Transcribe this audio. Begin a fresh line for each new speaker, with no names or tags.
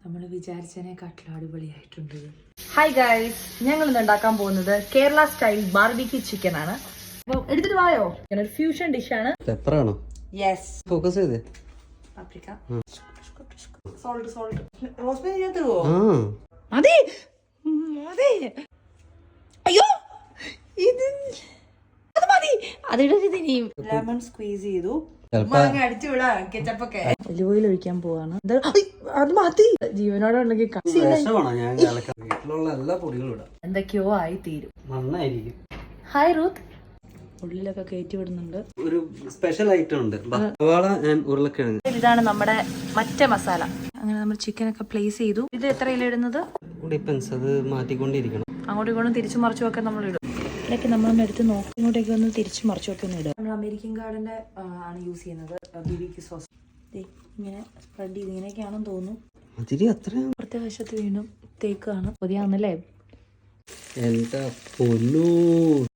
നമ്മൾ വിചാരിച്ചതിനെക്കാട്ടിലും അടിപൊളിയായിട്ടുണ്ട്.
Hi guys, ഞങ്ങൾ ഇന്ന് ഉണ്ടാക്കാൻ പോകുന്നത് കേരള സ്റ്റൈൽ ബാർബിക്യൂ ചിക്കൻ ആണ്. അപ്പൊ എടുത്തിട്ട് വായോ. ഒരു ഫ്യൂഷൻ ഡിഷാണ്.
പെപ്പറാണോ?
യെസ്.
ഫോക്കസ് ചെയ്തേ.
Paprika, salt. റോസ്മേരി ചേർത്തുവോ?
ആ
അതെ അതെ. അയ്യോ ഇത് അത് മതി. അതിടരുത് ഇനിയും. ലെമൺ സ്ക്വീസ് ചെയ്തു. അടിച്ചു വിടാ കെച്ചപ്പൊക്കെ. ഒലിവ് ഓയിൽ ഒഴിക്കാൻ പോവാണ്. അത് മതി. ജീവനോടെ ഉണ്ടെങ്കിൽ
വീട്ടിലുള്ള എല്ലാ പൊടികളും ഇടാം.
എന്തൊക്കെയോ ആയി തീരും.
നന്നായിരിക്കും.
Hi Ruth. ഉള്ളിലൊക്കെ കയറ്റി വിടുന്നുണ്ട്.
ഒരു സ്പെഷ്യൽ ഐറ്റം ഉണ്ട്, സവാള ആൻഡ് ഉരുളക്കിഴങ്ങ്.
ഇതാണ് നമ്മുടെ മറ്റേ മസാല. അങ്ങനെ നമ്മൾ ചിക്കൻ ഒക്കെ പ്ലേസ് ചെയ്തു. ഇത് എത്രയില ഇടുന്നത്?
ഡിപ്പെൻസ്, അത് മാറ്റിക്കൊണ്ടിരിക്കണം.
അങ്ങോട്ടും ഇങ്ങോട്ടും തിരിച്ചു മറിച്ചും ഒക്കെ നമ്മൾ ഇടും. ഇതൊക്കെ നമ്മളൊന്ന് എടുത്ത് നോക്കി ഇങ്ങോട്ടേക്ക് ഒന്ന് തിരിച്ചു മറിച്ചും ഒക്കെ ഒന്ന് ഇടുക. നമ്മൾ അമേരിക്കൻ ഗാർഡന്റെ ആണ് യൂസ് ചെയ്യുന്നത്. BBQ സോസ് ഇങ്ങനെ സ്പ്രെഡ് ചെയ്ത് ഇങ്ങനെയൊക്കെയാണെന്ന് തോന്നുന്നു.
അതിരി അത്രയും
അപ്പുറത്തെ വശത്ത് വീണ്ടും തേക്കാണ്. പൊതിയാന്നല്ലേ?
എന്താ പൊന്നൂ.